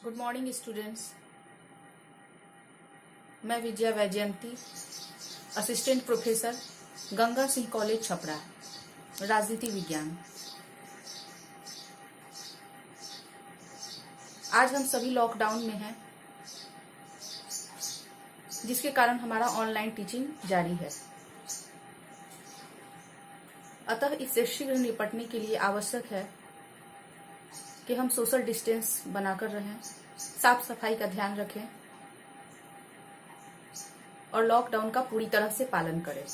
Good morning students. मैं Vijaya Vaijayanti, assistant professor, Ganga Singh college Chhapra, राजनीति विज्ञान। आज हम सभी लॉकडाउन में हैं, जिसके कारण हमारा ऑनलाइन टीचिंग जारी है। अतः इससे शीघ्र निपटने के लिए आवश्यक है कि हम सोशल डिस्टेंस बनाकर रहें, साफ सफाई का ध्यान रखें और लॉकडाउन का पूरी तरह से पालन करें।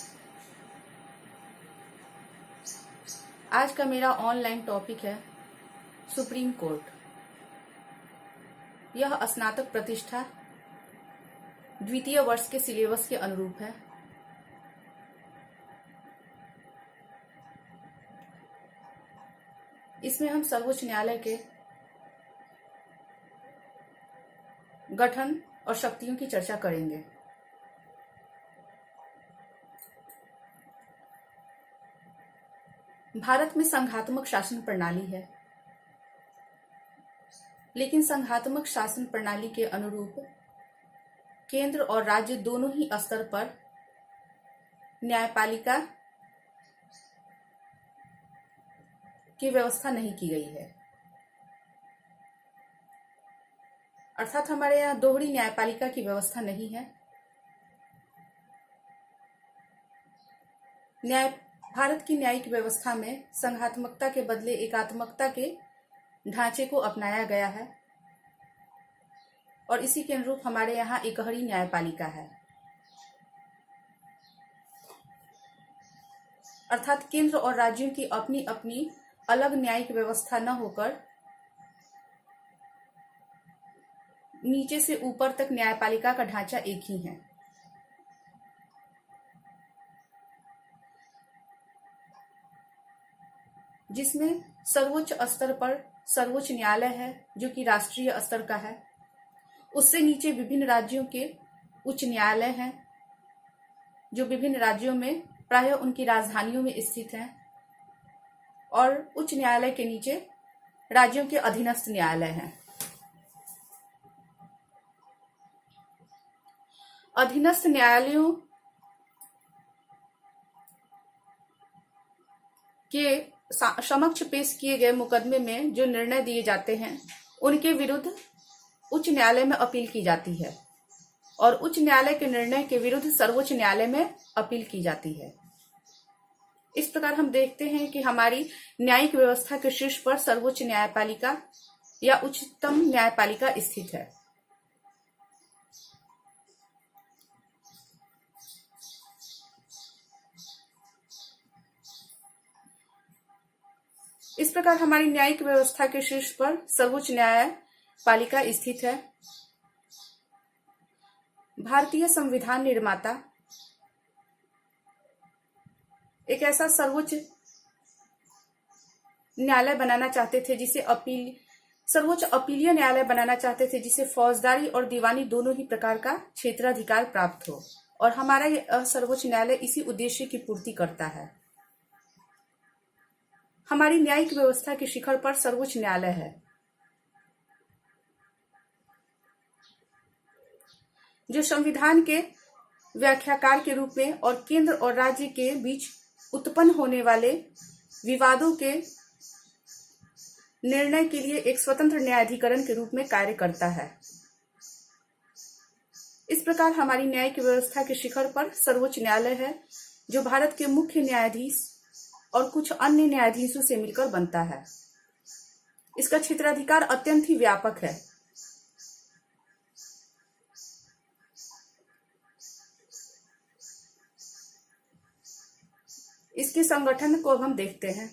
आज का मेरा ऑनलाइन टॉपिक है सुप्रीम कोर्ट। यह स्नातक प्रतिष्ठा द्वितीय वर्ष के सिलेबस के अनुरूप है। इसमें हम सर्वोच्च न्यायालय के गठन और शक्तियों की चर्चा करेंगे। भारत में संघात्मक शासन प्रणाली है, लेकिन संघात्मक शासन प्रणाली के अनुरूप केंद्र और राज्य दोनों ही स्तर पर न्यायपालिका की व्यवस्था नहीं की गई है। अर्थात हमारे यहाँ दोहरी न्यायपालिका की व्यवस्था नहीं है। भारत की न्यायिक व्यवस्था में संघात्मकता के बदले एकात्मकता के ढांचे को अपनाया गया है और इसी के अनुरूप हमारे यहाँ एकहरी न्यायपालिका है। अर्थात केंद्र और राज्यों की अपनी अपनी अलग न्यायिक व्यवस्था न होकर नीचे से ऊपर तक न्यायपालिका का ढांचा एक ही है। जिसमें सर्वोच्च स्तर पर सर्वोच्च न्यायालय है, जो कि राष्ट्रीय स्तर का है। उससे नीचे विभिन्न राज्यों के उच्च न्यायालय हैं, जो विभिन्न राज्यों में प्रायः उनकी राजधानियों में स्थित हैं। और उच्च न्यायालय के नीचे राज्यों के अधीनस्थ न्यायालय हैं। अधीनस्थ न्यायालयों के समक्ष पेश किए गए मुकदमे में जो निर्णय दिए जाते हैं, उनके विरुद्ध उच्च न्यायालय में अपील की जाती है और उच्च न्यायालय के निर्णय के विरुद्ध सर्वोच्च न्यायालय में अपील की जाती है। इस प्रकार हम देखते हैं कि हमारी न्यायिक व्यवस्था के शीर्ष पर सर्वोच्च न्यायपालिका या उच्चतम न्यायपालिका स्थित है। इस प्रकार हमारी न्यायिक व्यवस्था के शीर्ष पर सर्वोच्च न्यायपालिका स्थित है। भारतीय संविधान निर्माता एक ऐसा सर्वोच्च न्यायालय बनाना चाहते थे जिसे सर्वोच्च अपीलीय न्यायालय बनाना चाहते थे, जिसे फौजदारी और दीवानी दोनों ही प्रकार का क्षेत्राधिकार प्राप्त हो। और हमारा यह सर्वोच्च न्यायालय इसी उद्देश्य की पूर्ति करता है। हमारी न्यायिक व्यवस्था के शिखर पर सर्वोच्च न्यायालय है, जो संविधान के व्याख्याकार के रूप में और केंद्र और राज्य के बीच उत्पन्न होने वाले विवादों के निर्णय के लिए एक स्वतंत्र न्यायाधिकरण के रूप में कार्य करता है। इस प्रकार हमारी न्यायिक व्यवस्था के शिखर पर सर्वोच्च न्यायालय है, जो भारत के मुख्य न्यायाधीश और कुछ अन्य न्यायाधीशों से मिलकर बनता है। इसका क्षेत्राधिकार अत्यंत ही व्यापक है। इसके संगठन को अब हम देखते हैं।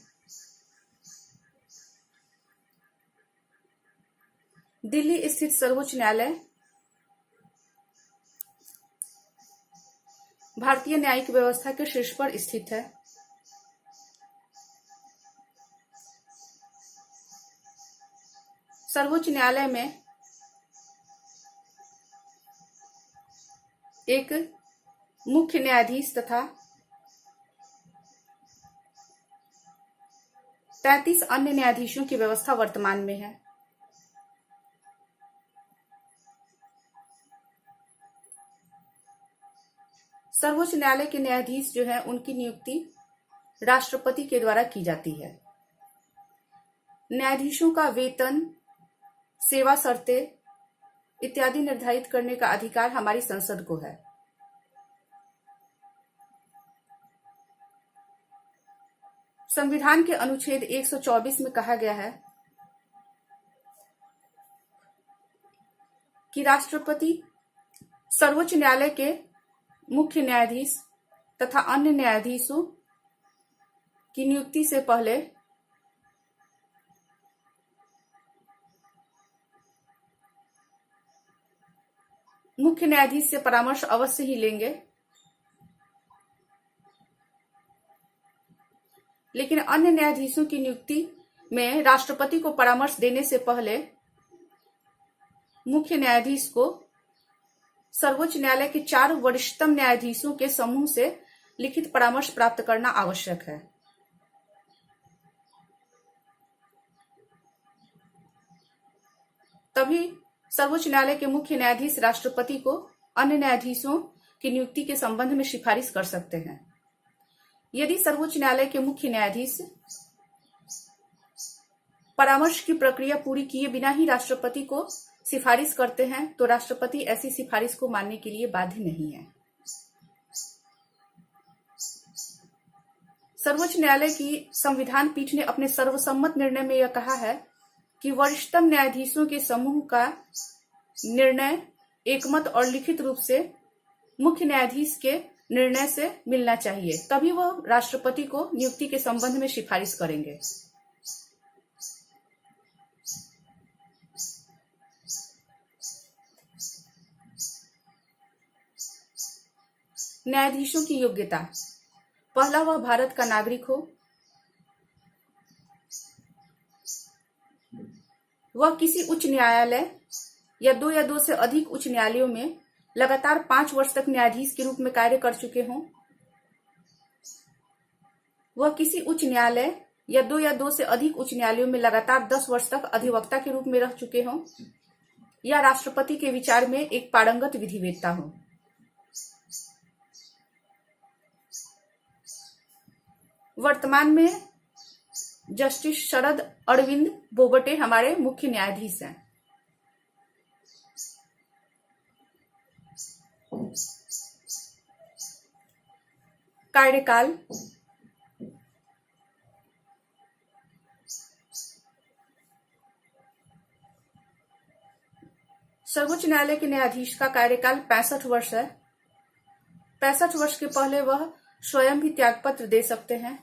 दिल्ली स्थित सर्वोच्च न्यायालय भारतीय न्यायिक व्यवस्था के शीर्ष पर स्थित है। सर्वोच्च न्यायालय में एक मुख्य न्यायाधीश तथा 33 अन्य न्यायाधीशों की व्यवस्था वर्तमान में है। सर्वोच्च न्यायालय के न्यायाधीश जो है उनकी नियुक्ति राष्ट्रपति के द्वारा की जाती है। न्यायाधीशों का वेतन, सेवा शर्तें इत्यादि निर्धारित करने का अधिकार हमारी संसद को है। संविधान के अनुच्छेद 124 में कहा गया है कि राष्ट्रपति सर्वोच्च न्यायालय के मुख्य न्यायाधीश तथा अन्य न्यायाधीशों की नियुक्ति से पहले मुख्य न्यायाधीश से परामर्श अवश्य ही लेंगे, लेकिन अन्य न्यायाधीशों की नियुक्ति में राष्ट्रपति को परामर्श देने से पहले मुख्य न्यायाधीश को सर्वोच्च न्यायालय के 4 वरिष्ठतम न्यायाधीशों के समूह से लिखित परामर्श प्राप्त करना आवश्यक है। तभी सर्वोच्च न्यायालय के मुख्य न्यायाधीश राष्ट्रपति को अन्य न्यायाधीशों की नियुक्ति के संबंध में सिफारिश कर सकते हैं। यदि सर्वोच्च न्यायालय के मुख्य न्यायाधीश परामर्श की प्रक्रिया पूरी किए बिना ही राष्ट्रपति को सिफारिश करते हैं तो राष्ट्रपति ऐसी सिफारिश को मानने के लिए बाध्य नहीं है। सर्वोच्च न्यायालय की संविधान पीठ ने अपने सर्वसम्मत निर्णय में यह कहा है कि वरिष्ठतम न्यायाधीशों के समूह का निर्णय एकमत और लिखित रूप से मुख्य न्यायाधीश के निर्णय से मिलना चाहिए, तभी वह राष्ट्रपति को नियुक्ति के संबंध में सिफारिश करेंगे। न्यायाधीशों की योग्यता: पहला, वह भारत का नागरिक हो, वह किसी उच्च न्यायालय या दो से अधिक उच्च न्यायालयों में लगातार 5 वर्ष तक न्यायाधीश के रूप में कार्य कर चुके हों, वह किसी उच्च न्यायालय या दो से अधिक उच्च न्यायालयों में लगातार 10 वर्ष तक अधिवक्ता के रूप में रह चुके हों, या राष्ट्रपति के विचार में एक पारंगत विधिवेत्ता हो। वर्तमान में जस्टिस शरद अरविंद बोबटे हमारे मुख्य न्यायाधीश हैं। कार्यकाल: सर्वोच्च न्यायालय के न्यायाधीश का कार्यकाल 65 वर्ष है। 65 वर्ष के पहले वह स्वयं भी त्यागपत्र दे सकते हैं।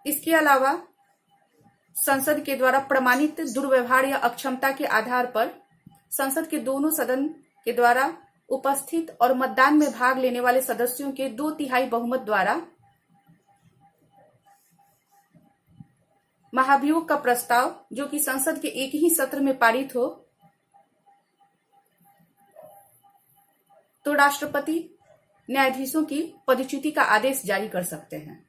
इसके अलावा संसद के द्वारा प्रमाणित दुर्व्यवहार या अक्षमता के आधार पर संसद के दोनों सदन के द्वारा उपस्थित और मतदान में भाग लेने वाले सदस्यों के 2/3 बहुमत द्वारा महाभियोग का प्रस्ताव, जो कि संसद के एक ही सत्र में पारित हो, तो राष्ट्रपति न्यायाधीशों की पदच्युति का आदेश जारी कर सकते हैं।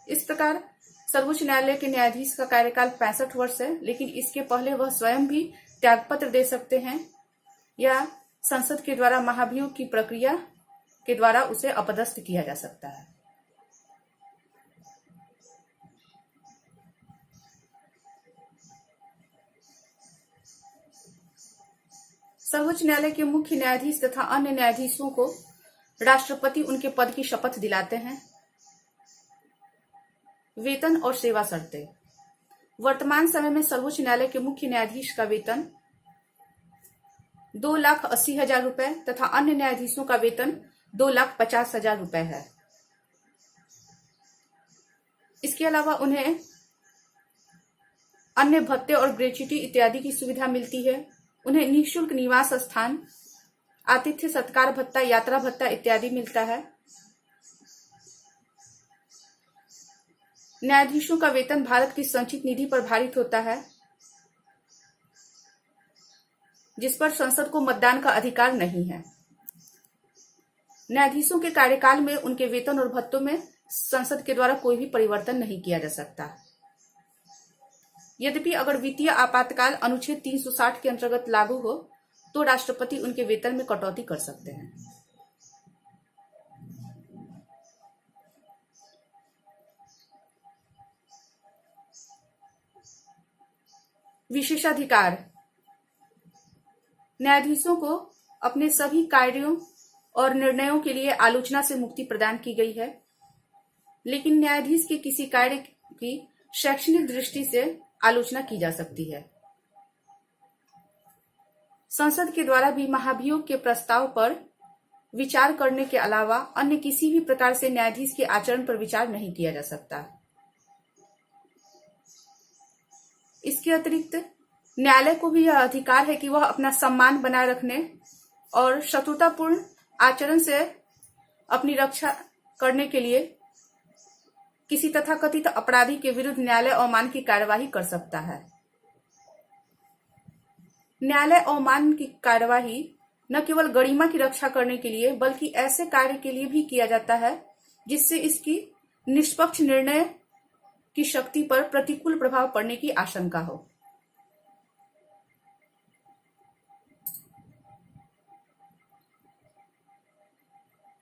इस प्रकार सर्वोच्च न्यायालय के न्यायाधीश का कार्यकाल 65 वर्ष है, लेकिन इसके पहले वह स्वयं भी त्यागपत्र दे सकते हैं या संसद के द्वारा महाभियोग की प्रक्रिया के द्वारा उसे अपदस्थ किया जा सकता है। सर्वोच्च न्यायालय के मुख्य न्यायाधीश तथा अन्य न्यायाधीशों को राष्ट्रपति उनके पद की शपथ दिलाते हैं। वेतन और सेवा शर्तें: वर्तमान समय में सर्वोच्च न्यायालय के मुख्य न्यायाधीश का वेतन 2,80,000 रुपए तथा अन्य न्यायाधीशों का वेतन 2,50,000 रुपए है। इसके अलावा उन्हें अन्य भत्ते और ग्रेच्युटी इत्यादि की सुविधा मिलती है। उन्हें निःशुल्क निवास स्थान, आतिथ्य सत्कार भत्ता, यात्रा भत्ता इत्यादि मिलता है। न्यायाधीशों का वेतन भारत की संचित निधि पर भारित होता है, जिस पर संसद को मतदान का अधिकार नहीं है। न्यायाधीशों के कार्यकाल में उनके वेतन और भत्तों में संसद के द्वारा कोई भी परिवर्तन नहीं किया जा सकता। यद्यपि अगर वित्तीय आपातकाल अनुच्छेद 360 के अंतर्गत लागू हो तो राष्ट्रपति उनके वेतन में कटौती कर सकते हैं। विशेषाधिकार। न्यायाधीशों को अपने सभी कार्यों और निर्णयों के लिए आलोचना से मुक्ति प्रदान की गई है, लेकिन न्यायाधीश के किसी कार्य की शैक्षणिक दृष्टि से आलोचना की जा सकती है। संसद के द्वारा भी महाभियोग के प्रस्ताव पर विचार करने के अलावा अन्य किसी भी प्रकार से न्यायाधीश के आचरण पर विचार नहीं किया जा सकता। इसके अतिरिक्त न्यायालय को भी यह अधिकार है कि वह अपना सम्मान बनाए रखने और शत्रुतापूर्ण आचरण से अपनी रक्षा करने के लिए किसी तथाकथित अपराधी के विरुद्ध न्यायालय अवमान की कार्यवाही कर सकता है। न्यायालय अवमान की कार्यवाही न केवल गरिमा की रक्षा करने के लिए बल्कि ऐसे कार्य के लिए भी किया जाता है जिससे इसकी निष्पक्ष निर्णय की शक्ति पर प्रतिकूल प्रभाव पड़ने की आशंका हो।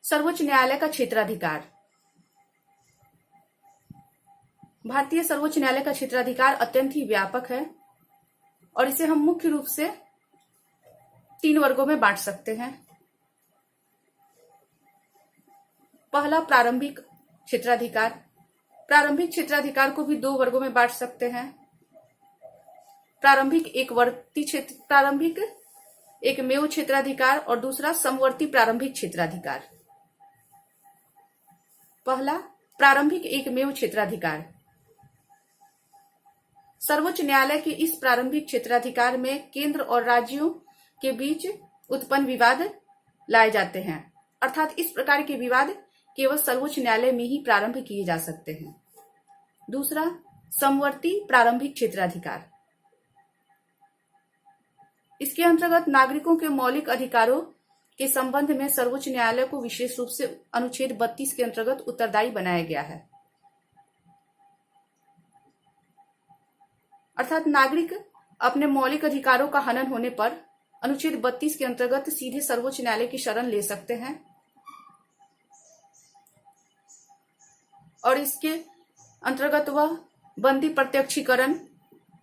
सर्वोच्च न्यायालय का क्षेत्राधिकार। भारतीय सर्वोच्च न्यायालय का क्षेत्राधिकार अत्यंत ही व्यापक है और इसे हम मुख्य रूप से 3 वर्गों में बांट सकते हैं। पहला, प्रारंभिक क्षेत्राधिकार। प्रारंभिक क्षेत्राधिकार को भी 2 वर्गों में बांट सकते हैं। प्रारंभिक एकमेव क्षेत्राधिकार और दूसरा समवर्ती प्रारंभिक क्षेत्राधिकार। पहला, प्रारंभिक एकमेव क्षेत्राधिकार। सर्वोच्च न्यायालय के इस प्रारंभिक क्षेत्राधिकार में केंद्र और राज्यों के बीच उत्पन्न विवाद लाए जाते हैं, अर्थात इस प्रकार के विवाद केवल सर्वोच्च न्यायालय में ही प्रारंभ किए जा सकते हैं। दूसरा, समवर्ती प्रारंभिक क्षेत्राधिकार। इसके अंतर्गत नागरिकों के मौलिक अधिकारों के संबंध में सर्वोच्च न्यायालय को विशेष रूप से अनुच्छेद 32 के अंतर्गत उत्तरदायी बनाया गया है। अर्थात नागरिक अपने मौलिक अधिकारों का हनन होने पर अनुच्छेद 32 के अंतर्गत सीधे सर्वोच्च न्यायालय की शरण ले सकते हैं और इसके अंतर्गत वह बंदी प्रत्यक्षीकरण,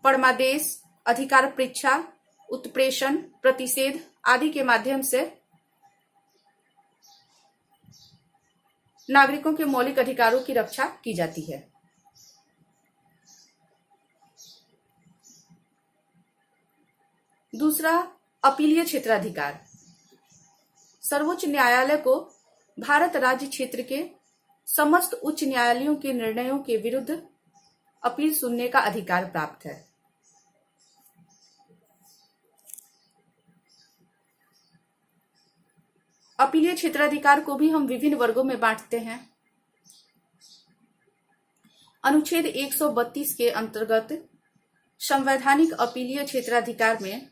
परमादेश, अधिकार परीक्षा, उत्प्रेषण, प्रतिषेध आदि के माध्यम से नागरिकों के मौलिक अधिकारों की रक्षा की जाती है। दूसरा, अपीलीय क्षेत्राधिकार। सर्वोच्च न्यायालय को भारत राज्य क्षेत्र के समस्त उच्च न्यायालयों के निर्णयों के विरुद्ध अपील सुनने का अधिकार प्राप्त है। अपीलीय क्षेत्राधिकार को भी हम विभिन्न वर्गों में बांटते हैं। अनुच्छेद 132 के अंतर्गत संवैधानिक अपीलीय क्षेत्राधिकार में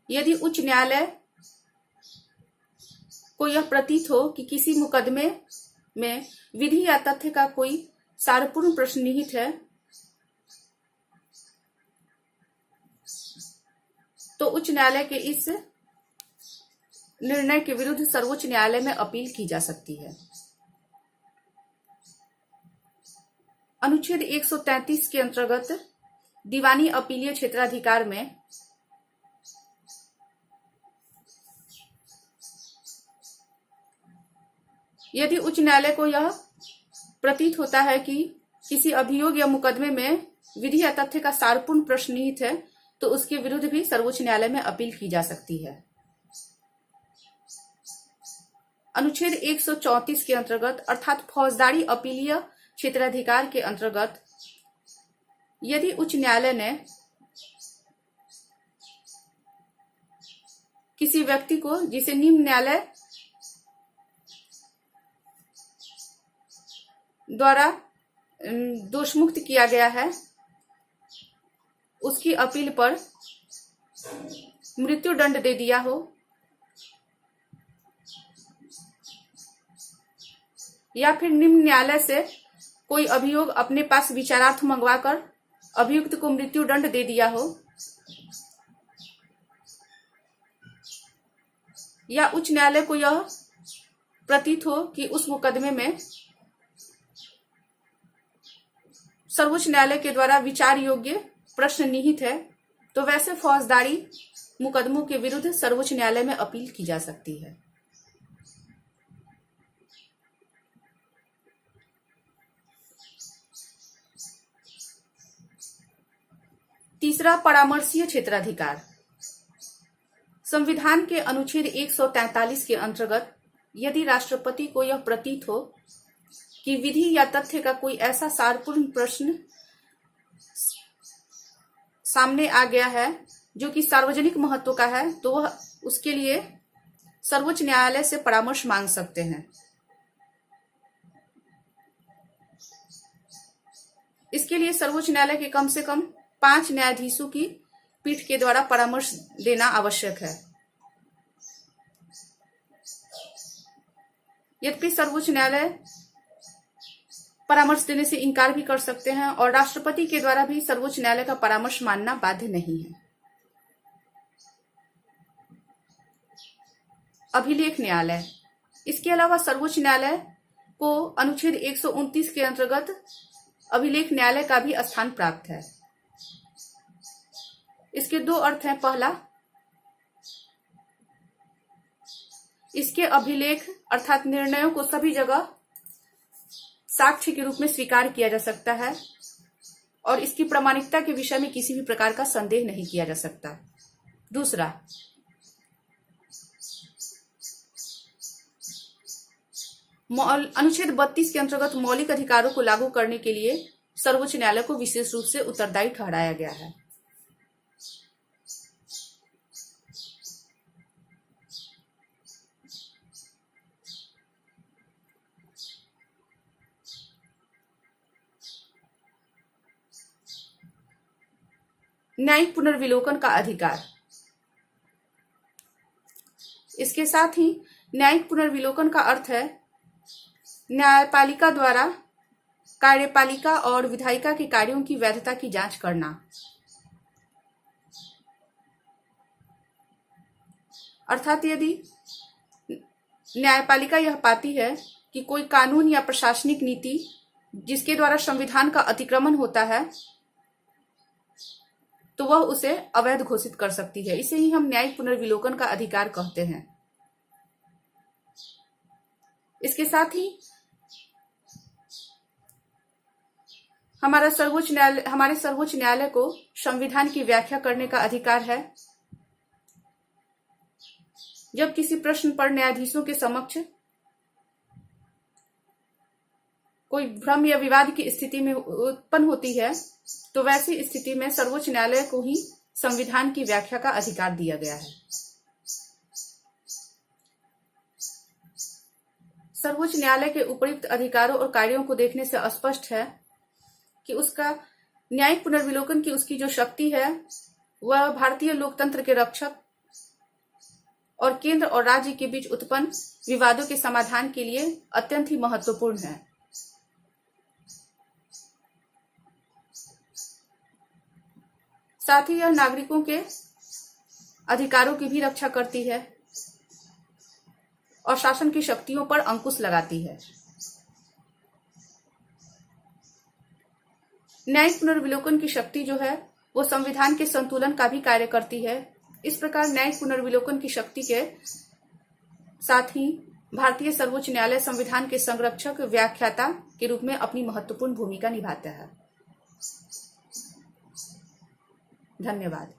यदि उच्च न्यायालय को यह प्रतीत हो कि किसी मुकदमे में विधि या तथ्य का कोई सारपूर्ण प्रश्न निहित है तो उच्च न्यायालय के इस निर्णय के विरुद्ध सर्वोच्च न्यायालय में अपील की जा सकती है। अनुच्छेद 133 के अंतर्गत दीवानी अपीलीय क्षेत्राधिकार में यदि उच्च न्यायालय को यह प्रतीत होता है कि किसी अभियोग या मुकदमे में विधि या तथ्य का सारपूर्ण प्रश्न निहित है तो उसके विरुद्ध भी सर्वोच्च न्यायालय में अपील की जा सकती है। अनुच्छेद 134 के अंतर्गत अर्थात फौजदारी अपीलीय क्षेत्राधिकार के अंतर्गत यदि उच्च न्यायालय ने किसी व्यक्ति को जिसे निम्न न्यायालय द्वारा दोषमुक्त किया गया है उसकी अपील पर मृत्यु दंड दे दिया हो या फिर निम्न न्यायालय से कोई अभियोग अपने पास विचारार्थ मंगवाकर अभियुक्त को मृत्यु दंड दे दिया हो, या उच्च न्यायालय को यह प्रतीत हो कि उस मुकदमे में सर्वोच्च न्यायालय के द्वारा विचार योग्य प्रश्न निहित है, तो वैसे फौजदारी मुकदमों के विरुद्ध सर्वोच्च न्यायालय में अपील की जा सकती है। तीसरा, परामर्शीय क्षेत्राधिकार। संविधान के अनुच्छेद 143 के अंतर्गत यदि राष्ट्रपति को यह प्रतीत हो कि विधि या तथ्य का कोई ऐसा सारपूर्ण प्रश्न सामने आ गया है जो कि सार्वजनिक महत्व का है, तो वह उसके लिए सर्वोच्च न्यायालय से परामर्श मांग सकते हैं। इसके लिए सर्वोच्च न्यायालय के कम से कम 5 न्यायाधीशों की पीठ के द्वारा परामर्श देना आवश्यक है। यद्यपि सर्वोच्च न्यायालय परामर्श देने से इनकार भी कर सकते हैं और राष्ट्रपति के द्वारा भी सर्वोच्च न्यायालय का परामर्श मानना बाध्य नहीं है। अभिलेख न्यायालय। इसके अलावा सर्वोच्च न्यायालय को अनुच्छेद 129 के अंतर्गत अभिलेख न्यायालय का भी स्थान प्राप्त है। इसके 2 अर्थ हैं। पहला, इसके अभिलेख अर्थात निर्णयों को सभी जगह साक्ष्य के रूप में स्वीकार किया जा सकता है और इसकी प्रामाणिकता के विषय में किसी भी प्रकार का संदेह नहीं किया जा सकता। दूसरा, अनुच्छेद 32 के अंतर्गत मौलिक अधिकारों को लागू करने के लिए सर्वोच्च न्यायालय को विशेष रूप से उत्तरदायी ठहराया गया है। न्यायिक पुनर्विलोकन का अधिकार। इसके साथ ही न्यायिक पुनर्विलोकन का अर्थ है न्यायपालिका द्वारा कार्यपालिका और विधायिका के कार्यों की वैधता की जांच करना। अर्थात यदि न्यायपालिका यह पाती है कि कोई कानून या प्रशासनिक नीति जिसके द्वारा संविधान का अतिक्रमण होता है, तो वह उसे अवैध घोषित कर सकती है। इसे ही हम न्यायिक पुनर्विलोकन का अधिकार कहते हैं। इसके साथ ही हमारे सर्वोच्च न्यायालय को संविधान की व्याख्या करने का अधिकार है। जब किसी प्रश्न पर न्यायाधीशों के समक्ष कोई भ्रम या विवाद की स्थिति में उत्पन्न होती है, तो वैसी स्थिति में सर्वोच्च न्यायालय को ही संविधान की व्याख्या का अधिकार दिया गया है। सर्वोच्च न्यायालय के उपयुक्त अधिकारों और कार्यों को देखने से स्पष्ट है कि उसका न्यायिक पुनर्विलोकन की उसकी जो शक्ति है, वह भारतीय लोकतंत्र के रक्षक और केंद्र और राज्य के बीच उत्पन्न विवादों के समाधान के लिए अत्यंत ही महत्वपूर्ण है। साथ ही यह नागरिकों के अधिकारों की भी रक्षा करती है और शासन की शक्तियों पर अंकुश लगाती है। न्यायिक पुनर्विलोकन की शक्ति जो है वो संविधान के संतुलन का भी कार्य करती है। इस प्रकार न्यायिक पुनर्विलोकन की शक्ति के साथ ही भारतीय सर्वोच्च न्यायालय संविधान के संरक्षक व्याख्याता के रूप में अपनी महत्वपूर्ण भूमिका निभाता है। धन्यवाद।